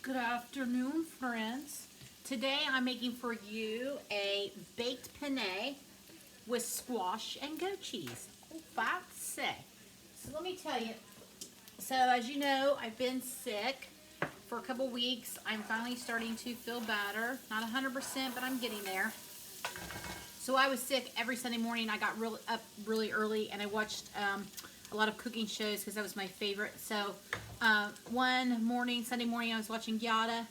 Good afternoon, friends. Today I'm making for you a baked penne with squash and goat cheese. Fancy. So let me tell you. So as you know, I've been sick for a couple weeks. I'm finally starting to feel better. Not 100%, but I'm getting there. So I was sick every Sunday morning. I got up really early and I watched a lot of cooking shows because that was my favorite. So one morning, Sunday morning, I was watching Giada.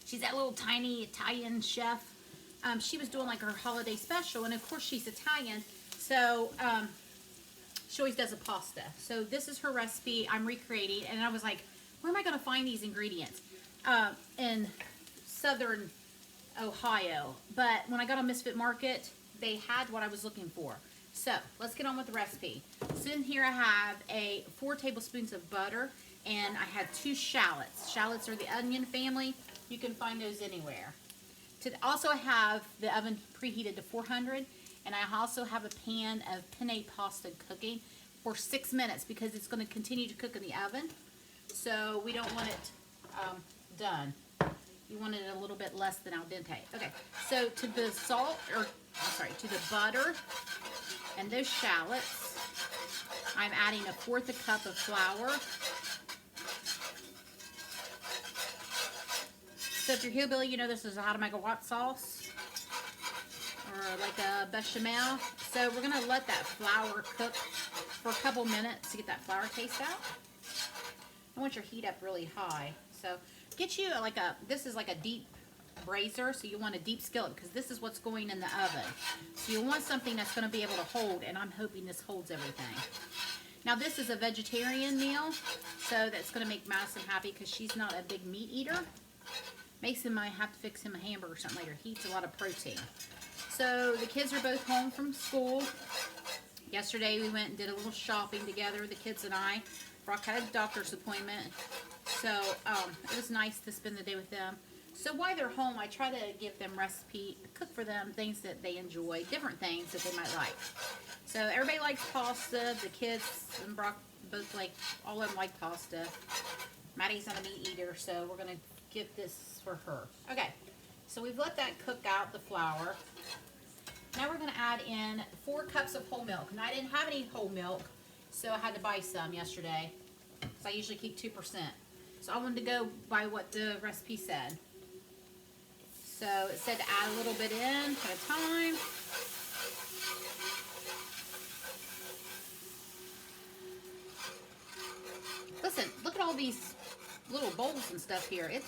She's that little tiny Italian chef. She was doing like her holiday special, and of course she's Italian, so she always does a pasta. So this is her recipe I'm recreating, and I was like, where am I going to find these ingredients? In southern Ohio. But when I got on Misfit Market, they had what I was looking for. So let's get on with the recipe. So in here I have 4 tablespoons of butter, and I had 2 shallots. Shallots are the onion family. You can find those anywhere. Also I have the oven preheated to 400, and I also have a pan of penne pasta cooking for 6 minutes because it's going to continue to cook in the oven. So we don't want it done. You want it a little bit less than al dente. Okay, so to the to the butter and those shallots, I'm adding 1/4 cup of flour. So if you're hillbilly, you know this is how to make a white sauce or like a bechamel. So we're gonna let that flour cook for a couple minutes to get that flour taste out. I want your heat up really high. So get you this is like a deep braiser, so you want a deep skillet because this is what's going in the oven. So you want something that's going to be able to hold, and I'm hoping this holds everything. Now this is a vegetarian meal, so that's going to make Madison happy because she's not a big meat eater. Mason might have to fix him a hamburger or something later. He eats a lot of protein. So the kids are both home from school. Yesterday we went and did a little shopping together, the kids and I. Brock had a doctor's appointment, so it was nice to spend the day with them. So while they're home, I try to give them cook for them things that they enjoy, different things that they might like. So everybody likes pasta. The kids and Brock both all of them like pasta. Maddie's not a meat eater, so we're gonna get this for her. Okay, so we've let that cook out, the flour. Now we're gonna add in 4 cups of whole milk. And I didn't have any whole milk, so I had to buy some yesterday. So I usually keep 2%. So I wanted to go by what the recipe said. So it said to add a little bit in at a time. Listen, look at all these little bowls and stuff here. It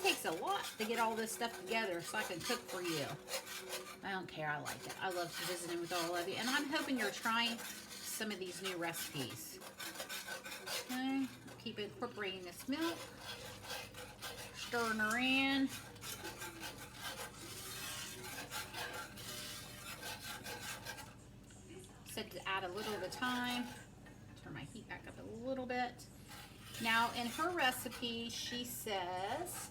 takes a lot to get all this stuff together so I can cook for you. I don't care. I like it. I love visiting with all of you. And I'm hoping you're trying some of these new recipes. Okay. Keep incorporating this milk. Stirring her in. Said to add a little at a time. Turn my heat back up a little bit. Now in her recipe, she says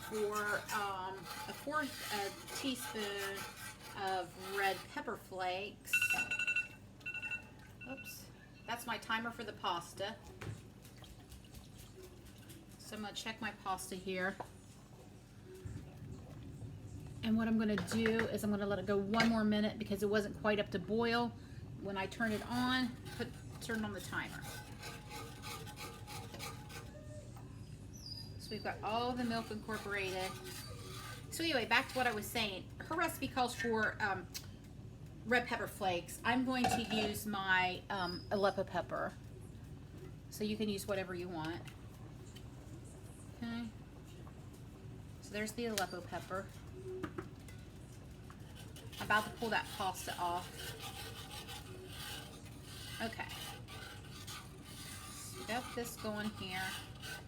for a 4th teaspoon of red pepper flakes. Oops, that's my timer for the pasta. So I'm gonna check my pasta here. And what I'm gonna do is I'm gonna let it go 1 more minute because it wasn't quite up to boil. When I turn it on, turn on the timer. So we've got all the milk incorporated. So anyway, back to what I was saying. Her recipe calls for red pepper flakes. I'm going to use my Aleppo pepper. So you can use whatever you want. Okay. So there's the Aleppo pepper. I'm about to pull that pasta off. Okay. So we got this going here.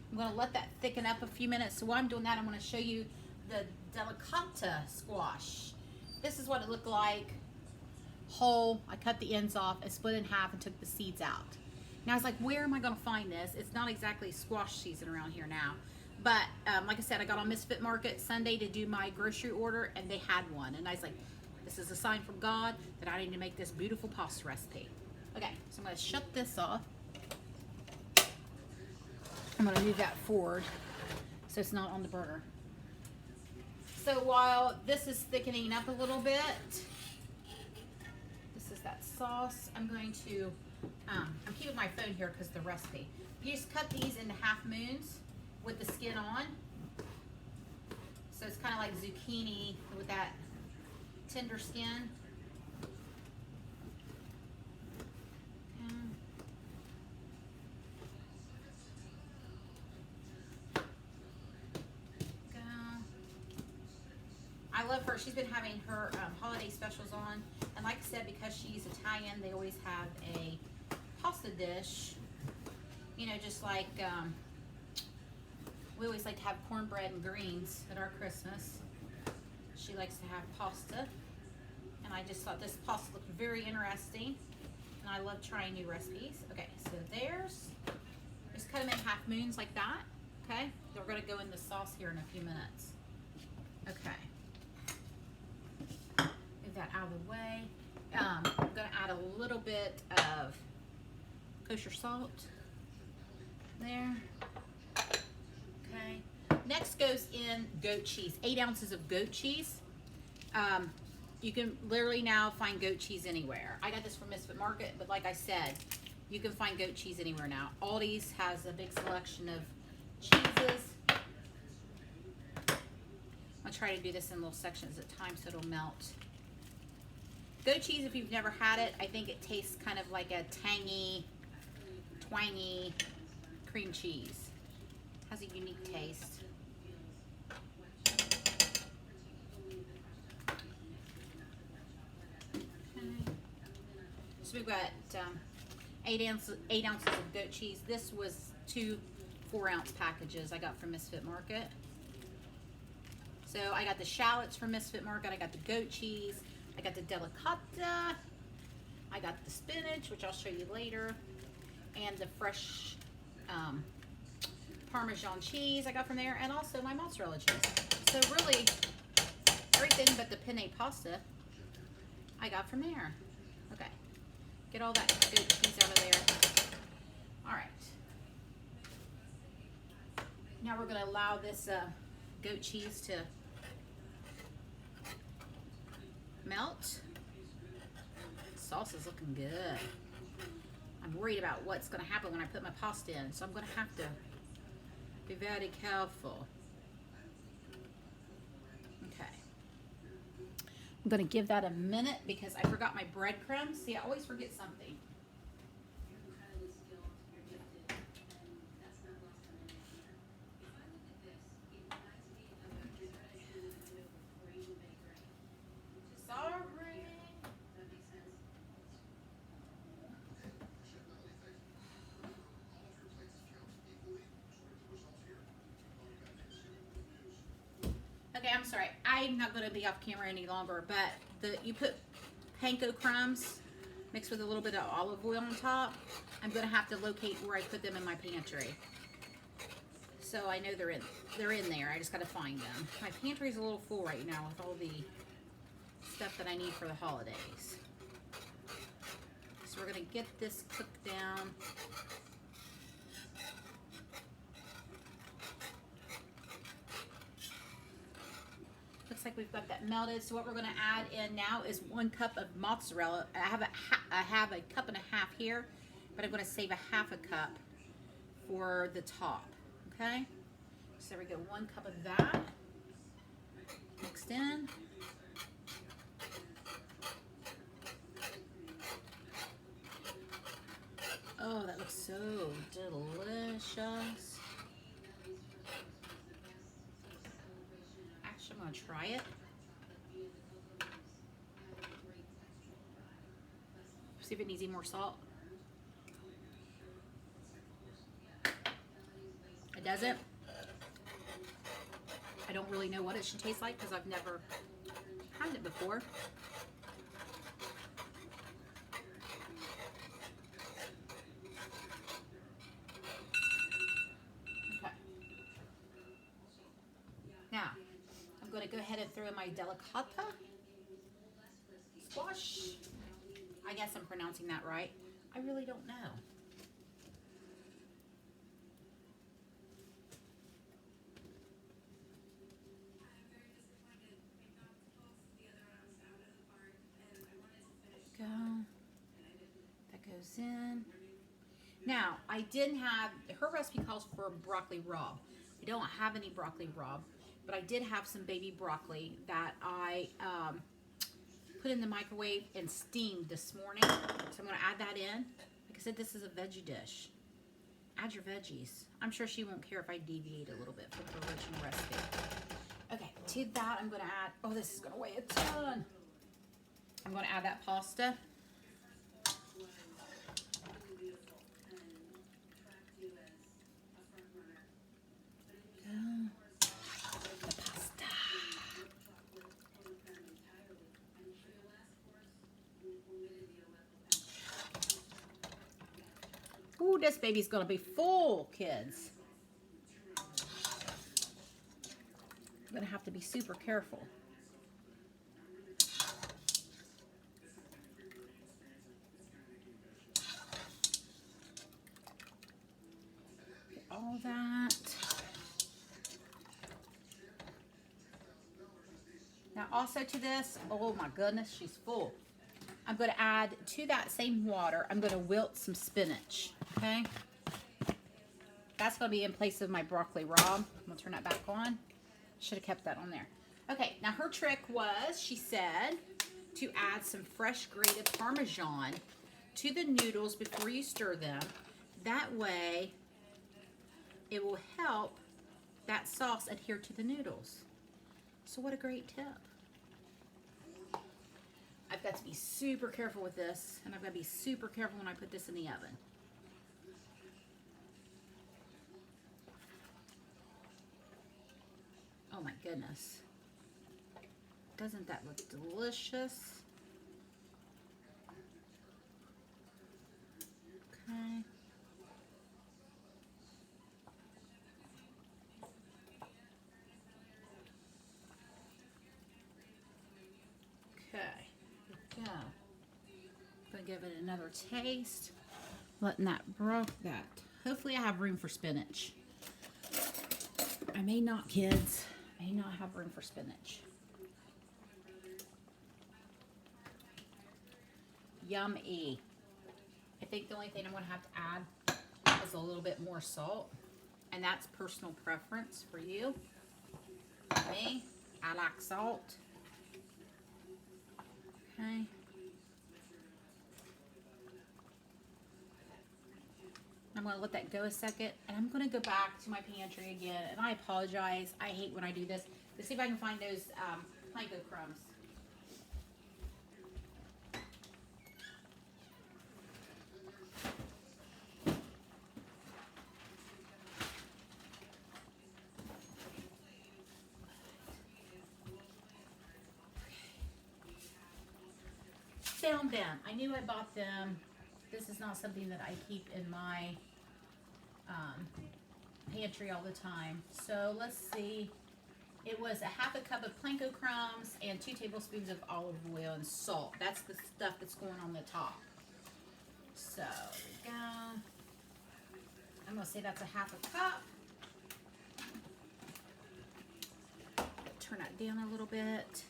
I'm going to let that thicken up a few minutes. So while I'm doing that, I'm going to show you the delicata squash. This is what it looked like. Whole. I cut the ends off and split it in half and took the seeds out. Now I was like, where am I going to find this? It's not exactly squash season around here now. But like I said, I got on Misfit Market Sunday to do my grocery order, and they had one. And I was like, this is a sign from God that I need to make this beautiful pasta recipe. Okay, so I'm going to shut this off. I'm going to move that forward. so it's not on the burner. So while this is thickening up a little bit, this is that sauce. I'm going to, I'm keeping my phone here because the recipe. You just cut these into half moons with the skin on. So it's kind of like zucchini with that tender skin. I love her. She's been having her holiday specials on. And like I said, because she's Italian, they always have a pasta dish. You know, just like we always like to have cornbread and greens at our Christmas. She likes to have pasta. And I just thought this pasta looked very interesting. And I love trying new recipes. Okay, so there's, just cut them in half moons like that. Okay, they're going to go in the sauce here in a few minutes. Okay. That out of the way. I'm going to add a little bit of kosher salt there. Okay. Next goes in goat cheese. 8 ounces of goat cheese. You can literally now find goat cheese anywhere. I got this from Misfit Market, but like I said, you can find goat cheese anywhere now. Aldi's has a big selection of cheeses. I'll try to do this in little sections at a time so it'll melt. Goat cheese, if you've never had it, I think it tastes kind of like a tangy, twangy cream cheese. Has a unique taste. Okay. So we've got 8 ounces of goat cheese. This was 2 4-ounce packages I got from Misfit Market. So I got the shallots from Misfit Market. I got the goat cheese. I got the delicata, I got the spinach, which I'll show you later, and the fresh Parmesan cheese I got from there, and also my mozzarella cheese. So really, everything but the penne pasta I got from there. Okay, get all that good cheese out of there. All right. Now we're gonna allow this goat cheese to melt. Sauce is looking good. I'm worried about what's going to happen when I put my pasta in, so I'm going to have to be very careful. Okay. I'm going to give that a minute because I forgot my breadcrumbs. See, I always forget something. Okay, I'm sorry. I'm not going to be off camera any longer, but you put panko crumbs mixed with a little bit of olive oil on top. I'm going to have to locate where I put them in my pantry. So I know they're in there. I just got to find them. My pantry's a little full right now with all the stuff that I need for the holidays. So we're going to get this cooked down. Looks like we've got that melted. So what we're going to add in now is 1 cup of mozzarella. I have a cup and a half here, but I'm going to save a half a cup for the top. Okay, so there we go. 1 cup of that mixed in. Oh, that looks so delicious. Actually, I'm going to try it. See if it needs any more salt. It doesn't. I don't really know what it should taste like because I've never had it before. Okay. Now, I'm going to go ahead and throw in my delicata squash. I guess I'm pronouncing that right. I really don't know. this in. Now, I didn't have, her recipe calls for broccoli raw. I don't have any broccoli raw, but I did have some baby broccoli that I put in the microwave and steamed this morning. So I'm going to add that in. Like I said, this is a veggie dish. Add your veggies. I'm sure she won't care if I deviate a little bit from the original recipe. Okay, to that I'm going to add, oh, this is going to weigh a ton. I'm going to add that pasta. The pasta. Ooh, this baby's going to be full, kids. I'm going to have to be super careful. All that. Now also to this, oh my goodness, she's full. I'm going to add to that same water, I'm going to wilt some spinach, okay? That's going to be in place of my broccoli raw. I'm going to turn that back on. Should have kept that on there. Okay, now her trick was, she said, to add some fresh grated Parmesan to the noodles before you stir them. That way, it will help that sauce adhere to the noodles. So what a great tip. I've got to be super careful with this, and I've got to be super careful when I put this in the oven. Oh my goodness. Doesn't that look delicious? Okay. Okay, here we go. Gonna give it another taste. Letting that broth that. Hopefully I have room for spinach. I may not, kids. I may not have room for spinach. Yummy. I think the only thing I'm gonna have to add is a little bit more salt. And that's personal preference for you. Me, I like salt. Okay. I'm going to let that go a second, and I'm going to go back to my pantry again, and I apologize. I hate when I do this. Let's see if I can find those panko crumbs. Found them. I knew I bought them. This is not something that I keep in my pantry all the time. So let's see. It was a half a cup of panko crumbs and 2 tablespoons of olive oil and salt. That's the stuff that's going on the top. So there we go. I'm going to say that's a half a cup. Turn that down a little bit.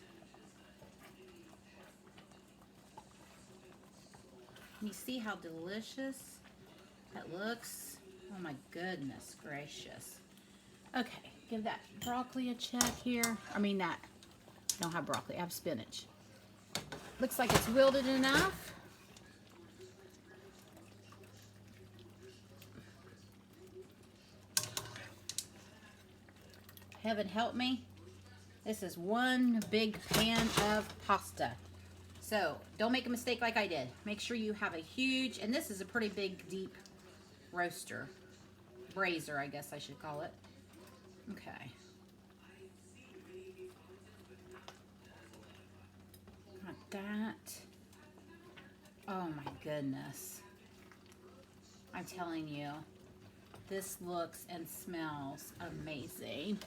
Can you see how delicious that looks? Oh my goodness gracious. Okay, give that broccoli a check here. I mean that, I don't have broccoli, I have spinach. Looks like it's wilted enough. Heaven help me. This is one big pan of pasta. So don't make a mistake like I did. Make sure you have a huge, and this is a pretty big, deep roaster. Brazier, I guess I should call it. Okay. Got that. Oh my goodness. I'm telling you, this looks and smells amazing.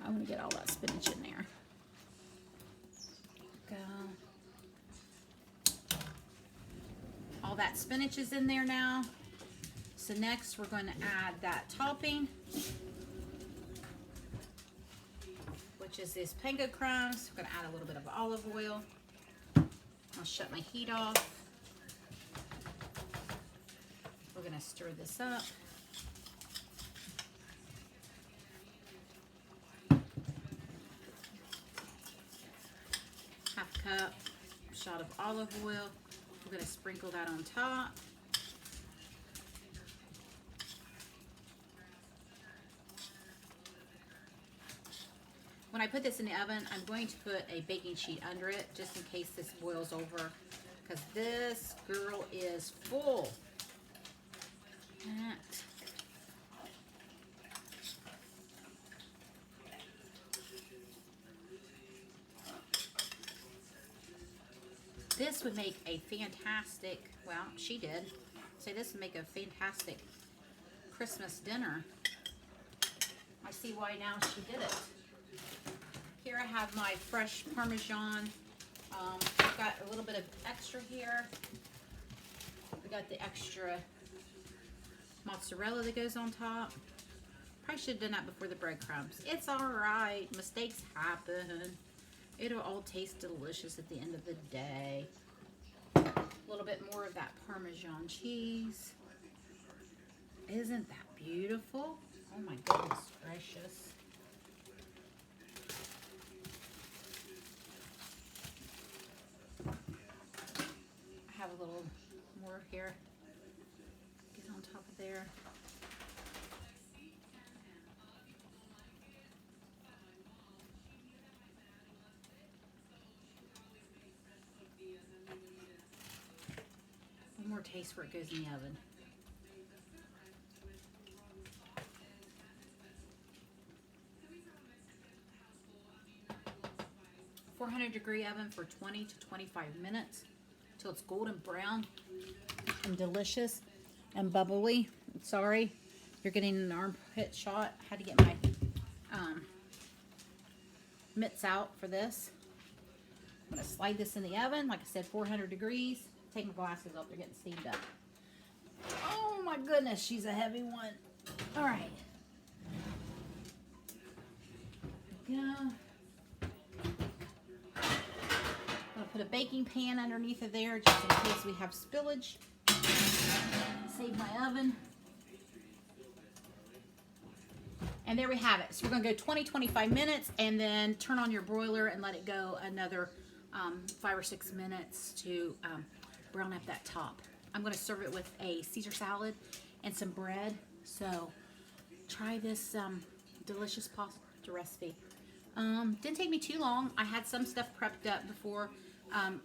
I'm gonna get all that spinach in there. Go. All that spinach is in there now. So next we're going to add that topping, which is this panko crumbs. We're going to add a little bit of olive oil. I'll shut my heat off. We're gonna stir this up. Half cup, shot of olive oil. We're gonna sprinkle that on top. When I put this in the oven, I'm going to put a baking sheet under it just in case this boils over, because this girl is full. This would make a fantastic, well, she did say this would make a fantastic Christmas dinner. I see why now she did it. Here I have my fresh Parmesan. I've got a little bit of extra here. We got the extra mozzarella that goes on top. Probably should have done that before the breadcrumbs. It's all right. Mistakes happen. It'll all taste delicious at the end of the day. A little bit more of that Parmesan cheese. Isn't that beautiful? Oh my goodness gracious. I have a little more here. Get on top of there. One more taste before it goes in the oven. .400-degree oven for 20 to 25 minutes till it's golden brown and delicious and bubbly. Sorry, you're getting an armpit shot. I had to get my mitts out for this. I'm going to slide this in the oven. Like I said, 400 degrees. Take my glasses off. They're getting steamed up. Oh my goodness, she's a heavy one. All right. There we go. Put a baking pan underneath of there just in case we have spillage. Save my oven. And there we have it. So we're going to go 20-25 minutes and then turn on your broiler and let it go another 5 or 6 minutes to brown up that top. I'm going to serve it with a Caesar salad and some bread. So try this delicious pasta recipe. Didn't take me too long. I had some stuff prepped up before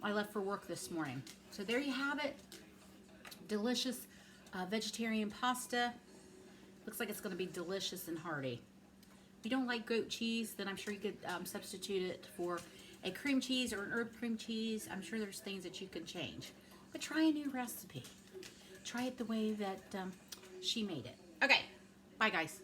I left for work this morning. So there you have it. Delicious vegetarian pasta. Looks like it's going to be delicious and hearty. If you don't like goat cheese, then I'm sure you could substitute it for a cream cheese or an herb cream cheese. I'm sure there's things that you can change. But try a new recipe. Try it the way that she made it. Okay. Bye, guys.